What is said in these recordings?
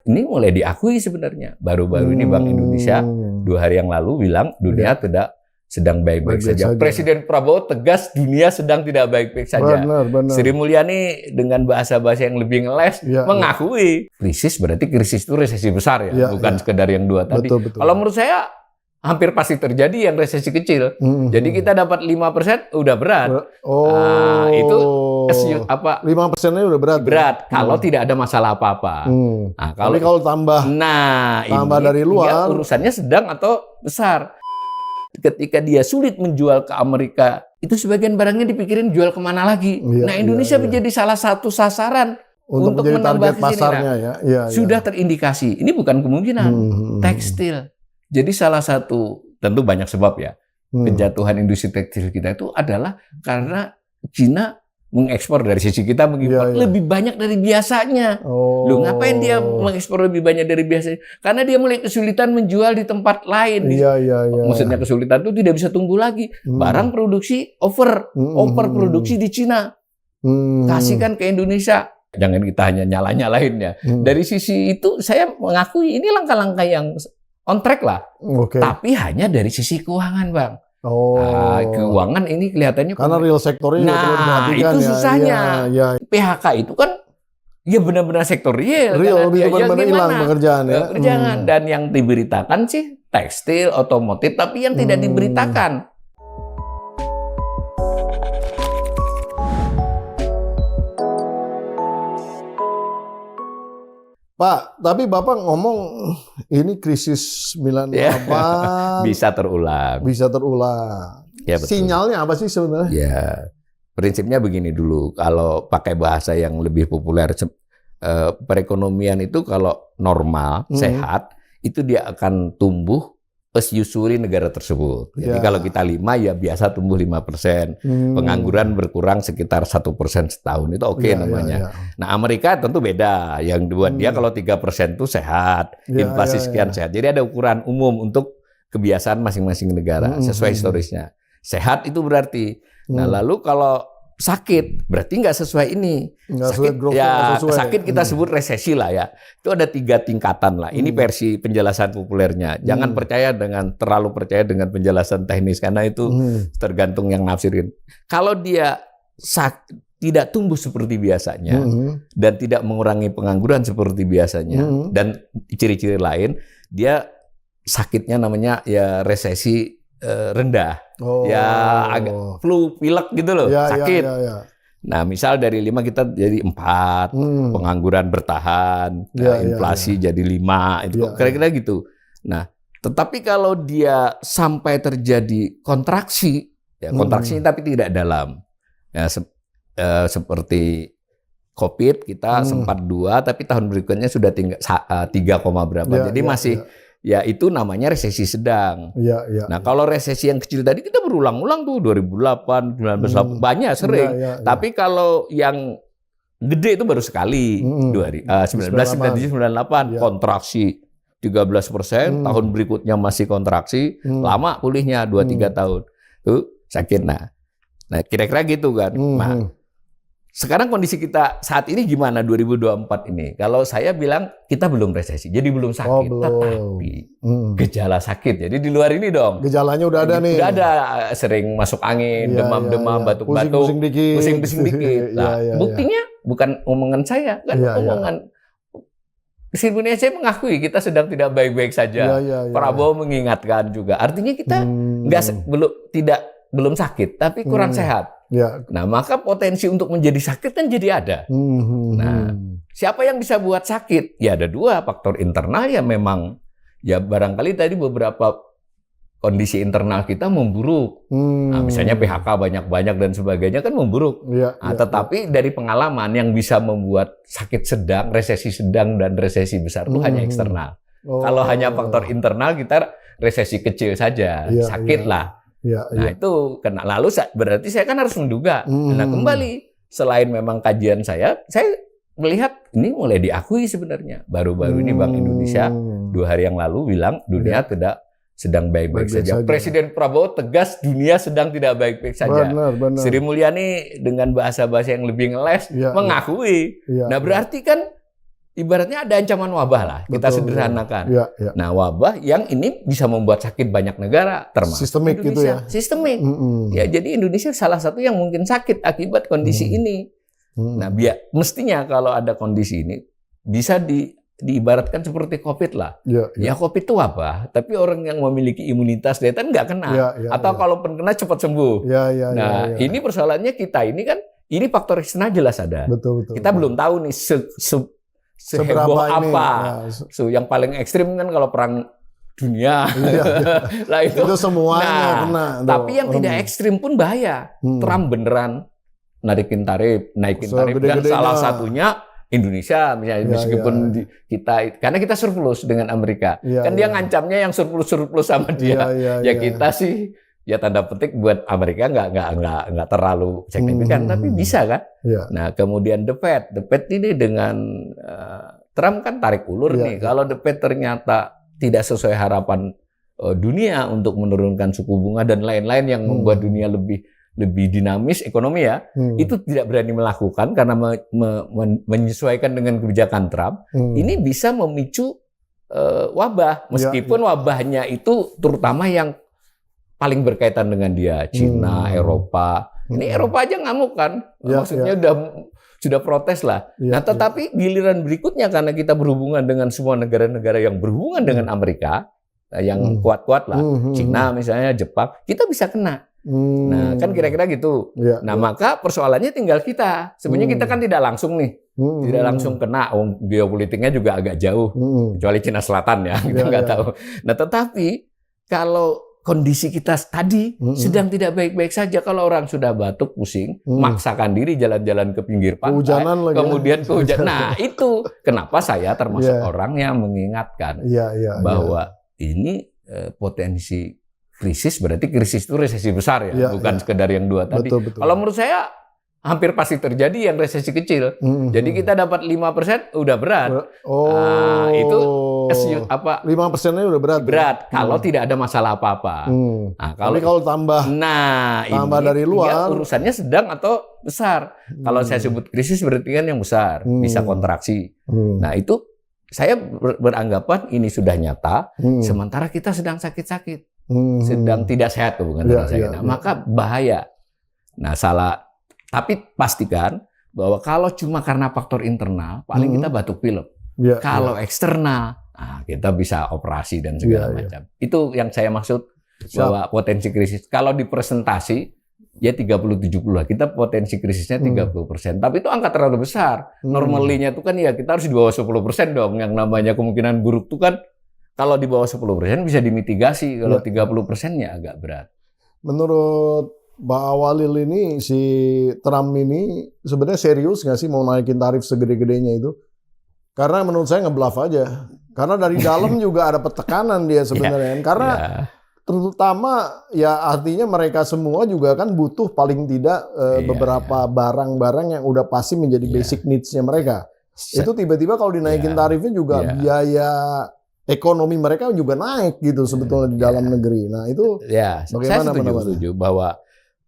ini mulai diakui sebenarnya. Baru-baru ini Bank Indonesia 2 hari yang lalu bilang dunia tidak sedang baik-baik saja. Presiden Prabowo tegas dunia sedang tidak baik-baik saja. Benar. Sri Mulyani dengan bahasa-bahasa yang lebih ngeles mengakui krisis berarti krisis itu resesi besar ya, bukan sekedar yang 2 tadi. Betul. Kalau menurut saya hampir pasti terjadi yang resesi kecil. Jadi kita dapat 5% udah berat. Itu 5%-nya udah berat. Berat kalau tidak ada masalah apa-apa. Nah, kalau tambah ini dari luar urusannya sedang atau besar. Ketika dia sulit menjual ke Amerika, itu sebagian barangnya dipikirin jual kemana lagi. Indonesia menjadi salah satu sasaran untuk menambah pasarnya sudah terindikasi. Ini bukan kemungkinan. Tekstil. Jadi salah satu, tentu banyak sebab ya, kejatuhan industri tekstil kita itu adalah karena Cina mengekspor dari sisi kita mengimpor lebih banyak dari biasanya. Loh, ngapain dia mengekspor lebih banyak dari biasanya? Karena dia mulai kesulitan menjual di tempat lain. Maksudnya kesulitan itu tidak bisa tumbuh lagi. Barang produksi over produksi di Cina. Kasihkan ke Indonesia. Jangan kita hanya nyala-nyalain ya. Dari sisi itu saya mengakui ini langkah-langkah yang on track lah. Tapi hanya dari sisi keuangan, Bang. Keuangan ini kelihatannya karena real sektornya itu susahnya. PHK itu kan ya benar-benar sektor real itu benar-benar hilang pekerjaan dan yang diberitakan sih tekstil, otomotif, tapi yang tidak diberitakan Pak, tapi Bapak ngomong ini krisis 98 bisa terulang. Ya, betul. Sinyalnya apa sih sebenarnya? Ya, prinsipnya begini dulu. Kalau pakai bahasa yang lebih populer, perekonomian itu kalau normal, sehat, itu dia akan tumbuh as usually negara tersebut. Jadi kalau kita 5 ya biasa tumbuh 5%. Pengangguran berkurang sekitar 1% setahun. Itu oke namanya. Nah, Amerika tentu beda. Yang buat dia kalau 3% itu sehat. Inflasi sekian sehat. Jadi ada ukuran umum untuk kebiasaan masing-masing negara sesuai historisnya. Sehat itu berarti. Nah, lalu kalau sakit berarti nggak sesuai ini. Sakit kita sebut resesi lah ya. Itu ada 3 tingkatan lah. Ini versi penjelasan populernya. Jangan terlalu percaya dengan penjelasan teknis karena itu tergantung yang nafsirin. Kalau dia tidak tumbuh seperti biasanya dan tidak mengurangi pengangguran seperti biasanya dan ciri-ciri lain, dia sakitnya namanya ya resesi rendah. Agak flu, pilek gitu loh, sakit. Nah, misal dari 5 kita jadi 4, pengangguran bertahan, inflasi jadi 5, itu kira-kira gitu. Nah, tetapi kalau dia sampai terjadi kontraksi, kontraksinya tapi tidak dalam, seperti COVID kita sempat 2, tapi tahun berikutnya sudah 3, berapa. Jadi masih ya itu namanya resesi sedang. Nah, kalau resesi yang kecil tadi kita berulang-ulang tuh 2008, 2019 banyak sering. Tapi kalau yang gede itu baru sekali 1997, 98 kontraksi 13%, tahun berikutnya masih kontraksi, lama pulihnya 2-3 tahun. Tuh sakit. Nah, kira-kira gitu kan. Nah, sekarang kondisi kita saat ini gimana 2024 ini? Kalau saya bilang kita belum resesi, jadi belum sakit, tetapi gejala sakit. Jadi di luar ini dong. Gejalanya udah ada nih. Udah ada, sering masuk angin, demam-demam, batuk-batuk, pusing-pusing dikit. Nah, buktinya bukan omongan saya, kan omongan Sri Mulyani saya mengakui kita sedang tidak baik-baik saja. Prabowo mengingatkan juga. Artinya kita belum sakit, tapi kurang sehat. Nah, maka potensi untuk menjadi sakit kan jadi ada. Nah, siapa yang bisa buat sakit? Ya ada 2, faktor internal ya memang. Ya barangkali tadi beberapa kondisi internal kita memburuk. Nah, misalnya PHK banyak-banyak dan sebagainya kan memburuk. Tetapi dari pengalaman yang bisa membuat sakit sedang, resesi sedang, dan resesi besar itu hanya eksternal. Kalau hanya faktor internal kita resesi kecil saja, sakit lah. Itu kena. Lalu berarti saya kan harus menduga. Nah, kembali selain memang kajian saya melihat ini mulai diakui sebenarnya. Baru-baru ini Bank Indonesia 2 hari yang lalu bilang dunia tidak sedang baik-baik saja. Presiden Prabowo tegas dunia sedang tidak baik-baik saja. Sri Mulyani dengan bahasa-bahasa yang lebih ngeles mengakui. Nah, berarti kan ibaratnya ada ancaman wabah lah, kita Betul, sederhanakan. Ya, ya. Nah, wabah yang ini bisa membuat sakit banyak negara, termasuk Sistemik gitu Indonesia. ya. Sistemik. Mm-mm. Ya, jadi Indonesia salah satu yang mungkin sakit akibat kondisi ini. Nah, mestinya kalau ada kondisi ini bisa diibaratkan seperti COVID lah. Ya, Ya, COVID itu wabah, tapi orang yang memiliki imunitas daya tahan nggak kena. Atau kalaupun kena cepat sembuh. Nah, ini persoalannya kita ini kan, ini faktor eksternal jelas ada. Betul. Kita belum tahu nih seheboh apa. Ya. Yang paling ekstrim kan kalau perang dunia. Lah itu semuanya kena. Tapi yang tidak ekstrim pun bahaya. Trump beneran naikin tarif dan salah satunya Indonesia misalnya, meskipun kita karena kita surplus dengan Amerika. Kan dia ngancamnya yang surplus sama dia. Kita sih ya tanda petik buat Amerika nggak terlalu signifikan, tapi bisa kan. Nah, kemudian The Fed ini dengan Trump kan tarik ulur nih. Kalau The Fed ternyata tidak sesuai harapan dunia untuk menurunkan suku bunga dan lain-lain yang membuat dunia lebih dinamis ekonomi ya, itu tidak berani melakukan karena menyesuaikan dengan kebijakan Trump. Ini bisa memicu wabah, meskipun wabahnya itu terutama yang paling berkaitan dengan dia, Cina, Eropa. Ini Eropa aja ngamuk kan, maksudnya sudah protes lah. Nah, tetapi giliran berikutnya karena kita berhubungan dengan semua negara-negara yang berhubungan dengan Amerika, yang kuat-kuat lah, Cina misalnya, Jepang, kita bisa kena. Nah, kan kira-kira gitu. Nah, maka persoalannya tinggal kita. Sebenarnya kita kan tidak langsung nih, tidak langsung kena. Geopolitiknya juga agak jauh, kecuali Cina Selatan ya, kita nggak tahu. Nah, tetapi kalau kondisi kita tadi sedang tidak baik-baik saja, kalau orang sudah batuk, pusing, maksakan diri jalan-jalan ke pinggir pantai, kemudian kehujanan. Nah, itu kenapa saya termasuk orang yang mengingatkan bahwa ini potensi krisis, berarti krisis itu resesi besar ya, bukan sekedar yang dua tadi. Kalau menurut saya hampir pasti terjadi yang resesi kecil. Jadi kita dapat 5% udah berat. Nah, itu 5%-nya udah berat. Berat kalau tidak ada masalah apa-apa. Nah, kalau tambah ini dari luar, urusannya sedang atau besar. Kalau saya sebut krisis berarti kan yang besar, bisa kontraksi. Nah, itu saya beranggapan ini sudah nyata, sementara kita sedang sakit-sakit. Sedang tidak sehat hubungan saya. Nah, maka bahaya. Nah, tapi pastikan bahwa kalau cuma karena faktor internal, paling kita batuk pilek. Kalau eksternal, kita bisa operasi dan segala macam. Itu yang saya maksud bahwa potensi krisis. Kalau di presentasi, ya 30-70 lah. Kita potensi krisisnya 30%. Tapi itu angka terlalu besar. Normalnya itu kan ya kita harus di bawah 10% dong. Yang namanya kemungkinan buruk itu kan kalau di bawah 10% bisa dimitigasi. Kalau 30%-nya agak berat. Menurut Pak Walil ini, si Trump ini sebenarnya serius nggak sih mau naikin tarif segede-gedenya itu? Karena menurut saya ngebluff aja. Karena dari dalam juga ada petekanan dia sebenarnya. Karena terutama ya artinya mereka semua juga kan butuh paling tidak beberapa barang-barang yang udah pasti menjadi basic needs-nya mereka. Itu tiba-tiba kalau dinaikin tarifnya juga biaya ekonomi mereka juga naik gitu sebetulnya di dalam negeri. Nah itu bagaimana? Saya setuju bahwa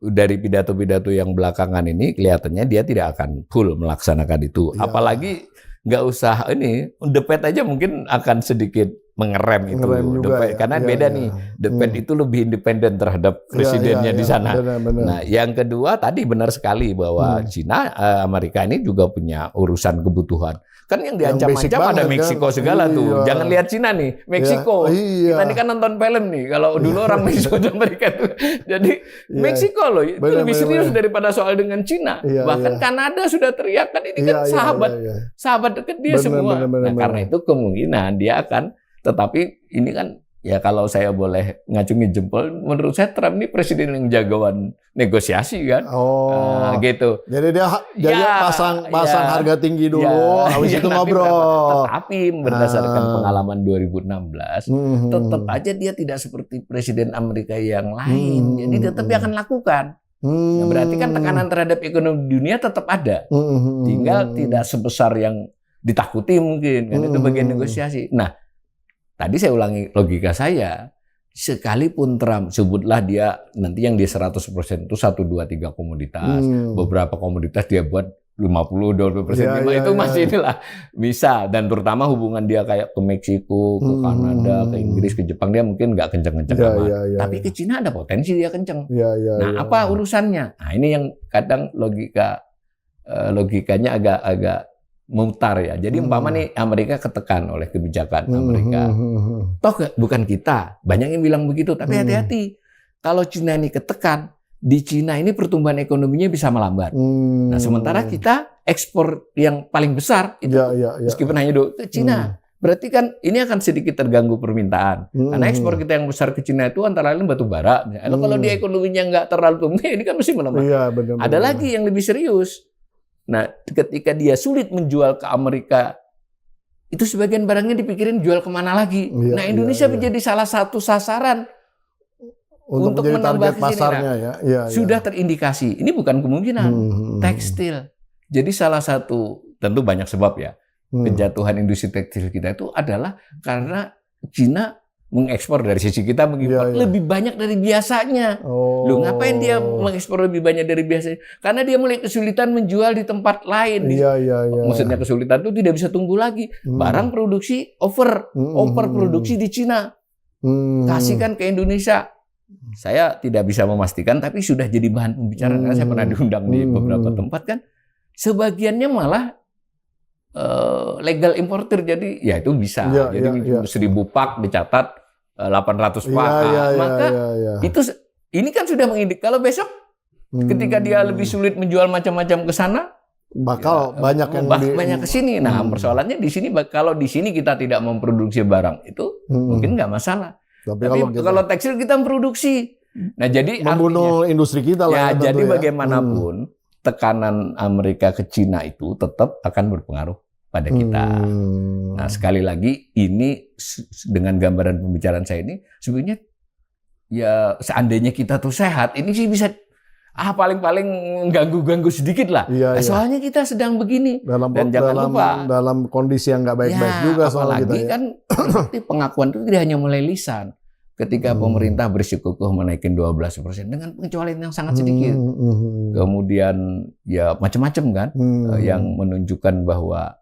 dari pidato-pidato yang belakangan ini kelihatannya dia tidak akan full melaksanakan itu. Apalagi nggak usah ini, The Fed aja mungkin akan sedikit mengerem itu. Karena beda nih, The Fed itu lebih independen terhadap presidennya di sana. Benar. Nah, yang kedua tadi benar sekali bahwa Cina, Amerika ini juga punya urusan kebutuhan. Kan yang diancam-ancam ada Meksiko segala tuh. Jangan lihat Cina nih, Meksiko. Kita ini kan nonton film nih. Kalau dulu orang Meksiko dan Amerika tuh. Jadi Meksiko loh, itu lebih serius daripada soal dengan Cina. Bahkan Kanada sudah teriak kan ini kan sahabat dekat dia semua. Nah, karena itu kemungkinan dia akan, tetapi ini kan ya kalau saya boleh ngacungin jempol, menurut saya Trump ini presiden yang jagoan negosiasi kan. Gitu. Jadi dia pasang harga tinggi dulu, habis itu ngobrol. Tetapi berdasarkan pengalaman 2016, tetap aja dia tidak seperti presiden Amerika yang lain. Jadi tetap dia akan lakukan. Nah, berarti kan tekanan terhadap ekonomi dunia tetap ada. Tinggal tidak sebesar yang ditakuti mungkin. Kan itu bagian negosiasi. Nah, tadi saya ulangi logika saya, sekalipun Trump sebutlah dia nanti yang dia 100% itu 1, 2, 3 komoditas, beberapa komoditas dia buat 50-20%, itu masih inilah bisa. Dan terutama hubungan dia kayak ke Meksiko, ke Kanada, ke Inggris, ke Jepang, dia mungkin nggak kenceng-kenceng amat. Tapi ke Cina ada potensi dia kenceng. Apa urusannya? Nah ini yang kadang logikanya agak mutar ya. Jadi umpama nih Amerika ketekan oleh kebijakan Amerika. Toh bukan kita, banyak yang bilang begitu. Tapi hati-hati, kalau Cina ini ketekan, di Cina ini pertumbuhan ekonominya bisa melambat. Nah, sementara kita ekspor yang paling besar itu meskipun hanya ke Cina. Berarti kan ini akan sedikit terganggu permintaan. Karena ekspor kita yang besar ke Cina itu antara lain batu bara. Kalau dia ekonominya nggak terlalu tumbuh, ini kan mesti melemah. Ada lagi yang lebih serius. Nah, ketika dia sulit menjual ke Amerika, itu sebagian barangnya dipikirin jual kemana lagi. Nah, Indonesia menjadi salah satu sasaran untuk menambah pasarnya sudah terindikasi. Ini bukan kemungkinan. Tekstil. Jadi salah satu, tentu banyak sebab ya. Kejatuhan industri tekstil kita itu adalah karena Cina mengekspor dari sisi kita mengimpor lebih banyak dari biasanya. Loh, ngapain dia mengekspor lebih banyak dari biasanya? Karena dia mulai kesulitan menjual di tempat lain. Maksudnya kesulitan itu tidak bisa tumbuh lagi. Barang produksi overproduksi di Cina. Kasihkan ke Indonesia. Saya tidak bisa memastikan, tapi sudah jadi bahan pembicaraan. Karena saya pernah diundang di beberapa tempat kan. Sebagiannya malah legal importer, jadi ya itu bisa. Jadi 1000 pak dicatat 800 pak. Maka itu ini kan sudah mengindik. Kalau besok ketika dia lebih sulit menjual macam-macam ke sana, bakal banyak yang banyak ke sini. Nah, persoalannya di sini kalau di sini kita tidak memproduksi barang itu mungkin nggak masalah. Tapi kalau tekstil kita memproduksi. Nah, jadi membunuh industri kita lah. Ya, jadi bagaimanapun tekanan Amerika ke Cina itu tetap akan berpengaruh pada kita. Nah, sekali lagi ini dengan gambaran pembicaraan saya ini sebenarnya ya seandainya kita tuh sehat, ini sih bisa paling-paling ganggu-ganggu sedikit lah. Soalnya kita sedang begini. Dan jangan lupa dalam kondisi yang nggak baik-baik juga soal kita. Apalagi kan pengakuan itu tidak hanya mulai lisan. Ketika pemerintah bersikukuh menaikin 12% dengan pengecualian yang sangat sedikit. Kemudian ya macam-macam kan yang menunjukkan bahwa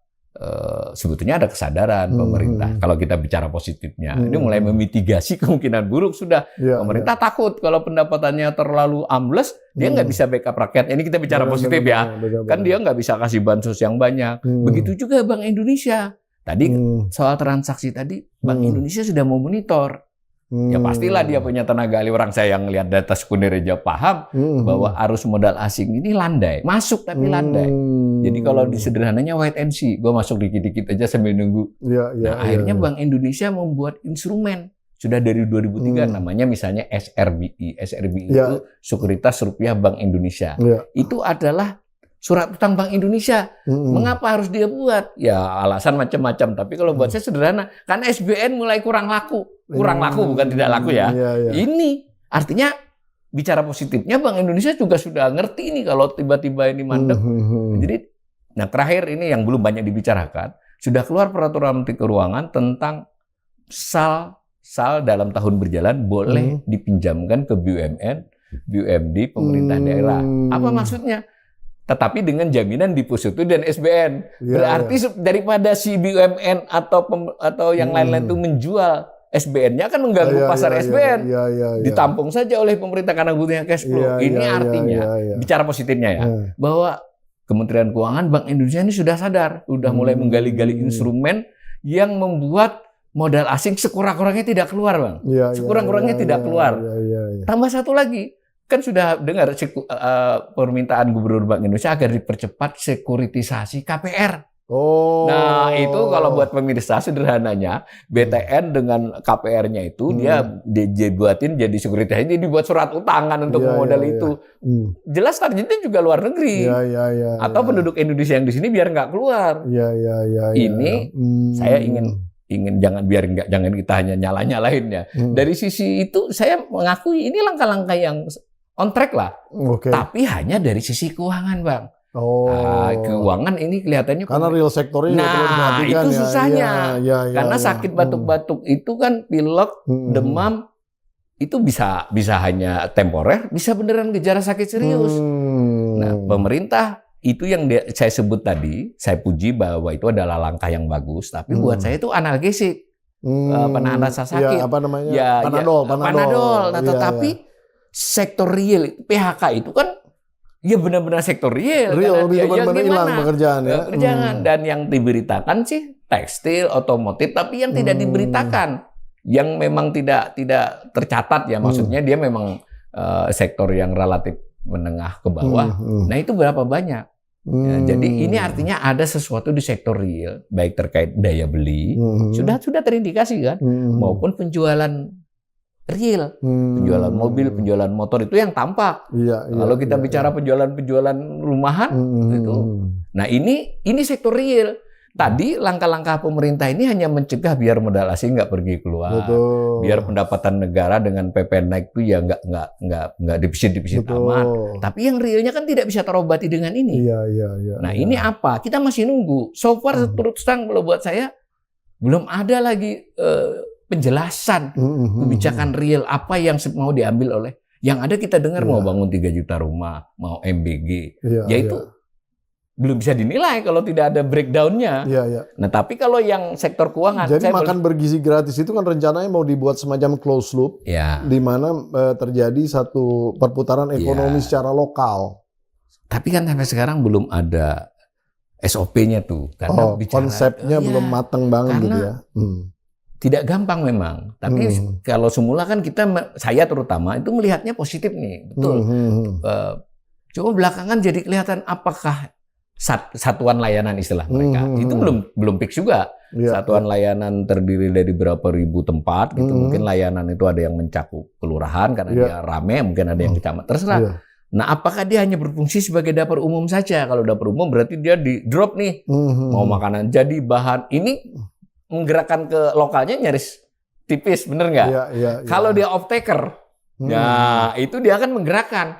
sebetulnya ada kesadaran pemerintah. Kalau kita bicara positifnya, ini mulai memitigasi kemungkinan buruk sudah. Pemerintah takut kalau pendapatannya terlalu ambles, dia nggak bisa backup rakyat. Ini kita bicara positif ya. Kan dia nggak bisa kasih bansos yang banyak. Begitu juga Bank Indonesia. Tadi soal transaksi tadi, Bank Indonesia sudah mau monitor. Ya pastilah dia punya tenaga ahli. Orang saya yang lihat data sekunder aja paham bahwa arus modal asing ini landai, masuk tapi landai. Jadi kalau disederhananya wait and see, gue masuk dikit-dikit aja sambil nunggu. Akhirnya Bank Indonesia membuat instrumen sudah dari 2003 namanya misalnya SRBI. SRBI itu Sekuritas Rupiah Bank Indonesia. Itu adalah surat utang Bank Indonesia. Mengapa harus dia buat? Ya alasan macam-macam. Tapi kalau buat saya sederhana, karena SBN mulai kurang laku. Kurang laku bukan tidak laku ya. Ini artinya bicara positifnya Bank Indonesia juga sudah ngerti ini kalau tiba-tiba ini mandek. Jadi, nah terakhir ini yang belum banyak dibicarakan, sudah keluar peraturan Menteri Keuangan tentang SAL dalam tahun berjalan boleh dipinjamkan ke BUMN, BUMD, pemerintah daerah. Apa maksudnya? Tetapi dengan jaminan Deposito dan SBN. Berarti daripada si BUMN atau yang lain-lain itu menjual SBN-nya akan mengganggu pasar SBN. Ditampung saja oleh pemerintah karena butuhnya cash flow. Ini artinya, bicara positifnya ya, bahwa Kementerian Keuangan, Bank Indonesia ini sudah sadar, sudah mulai menggali-gali instrumen yang membuat modal asing sekurang-kurangnya tidak keluar, Bang. Sekurang-kurangnya tidak keluar. Tambah satu lagi, kan sudah dengar permintaan Gubernur Bank Indonesia agar dipercepat sekuritisasi KPR. Nah, itu kalau buat pemirsa sederhananya, BTN dengan KPR-nya itu dia dibuatin jadi sekuritisasi, jadi dibuat surat utangan untuk memodal itu. Jelas targetnya juga luar negeri. Atau penduduk Indonesia yang di sini biar nggak keluar. Ini saya ingin jangan kita hanya nyalain ya. Dari sisi itu saya mengakui ini langkah-langkah yang on track lah. Tapi hanya dari sisi keuangan, Bang. Keuangan ini kelihatannya karena real sektornya itu susahnya. Karena sakit batuk-batuk itu kan pilek, demam itu bisa hanya temporer, bisa beneran gejala sakit serius. Nah, pemerintah itu yang saya sebut tadi, saya puji bahwa itu adalah langkah yang bagus, tapi buat saya itu analgesik, penahan rasa sakit. Ya, apa namanya? Ya, Panadol. Nah, Ya, tetapi sektor real, PHK itu kan ya benar-benar sektor real. Real, Karena benar-benar hilang pekerjaan ya. Dan yang diberitakan sih tekstil, otomotif, tapi yang tidak diberitakan, yang memang tidak tercatat ya, maksudnya dia memang sektor yang relatif menengah ke bawah. Nah itu berapa banyak? Ya, jadi ini artinya ada sesuatu di sektor real, baik terkait daya beli, sudah terindikasi kan, maupun penjualan real, penjualan mobil, penjualan motor itu yang tampak. Kalau kita bicara penjualan rumahan, gitu. Nah ini sektor real. Tadi langkah-langkah pemerintah ini hanya mencegah biar modal asing nggak pergi keluar, biar pendapatan negara dengan PPN naik itu ya nggak defisit amat. Tapi yang realnya kan tidak bisa terobati dengan ini. Nah ini apa? Kita masih nunggu. So far terus terang kalau buat saya belum ada lagi penjelasan kebijakan real apa yang mau diambil oleh. Yang ada kita dengar mau bangun 3 juta rumah, mau MBG, yaitu belum bisa dinilai kalau tidak ada breakdown-nya. Nah, tapi kalau yang sektor keuangan, jadi makan bergizi gratis itu kan rencananya mau dibuat semacam closed loop, di mana terjadi satu perputaran ekonomi secara lokal. Tapi kan sampai sekarang belum ada SOP-nya tuh, karena konsepnya belum matang banget gitu ya. Tidak gampang memang. Tapi kalau semula kan saya terutama itu melihatnya positif nih, betul. Cuma belakangan jadi kelihatan apakah satuan layanan istilah mereka itu belum fix juga. Satuan layanan terdiri dari berapa ribu tempat gitu. Mungkin layanan itu ada yang mencakup kelurahan karena dia rame, mungkin ada yang kecamatan, terserah. Nah, apakah dia hanya berfungsi sebagai dapur umum saja? Kalau dapur umum berarti dia di drop nih, mau makanan jadi bahan ini menggerakkan ke lokalnya nyaris tipis, bener nggak? Kalau dia off taker, ya itu dia akan menggerakkan.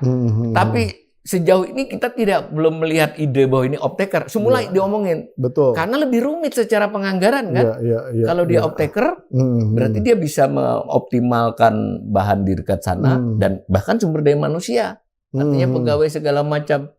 Tapi sejauh ini kita belum melihat ide bahwa ini off-taker. Semula diomongin. Betul. Karena lebih rumit secara penganggaran kan. Kalau dia off-taker, berarti dia bisa mengoptimalkan bahan di dekat sana dan bahkan sumber daya manusia. Artinya pegawai segala macam.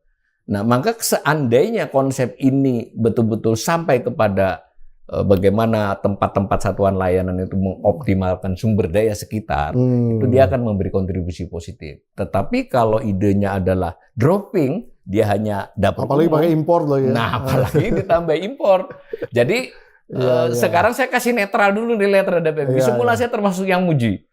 Nah, maka seandainya konsep ini betul-betul sampai kepada bagaimana tempat-tempat satuan layanan itu mengoptimalkan sumber daya sekitar, itu dia akan memberi kontribusi positif. Tetapi kalau idenya adalah dropping, dia hanya dapat apalagi pakai impor loh ya. Nah, apalagi ditambah impor. Jadi sekarang saya kasih netral dulu nilai terhadap PBB. Semula saya termasuk yang muji.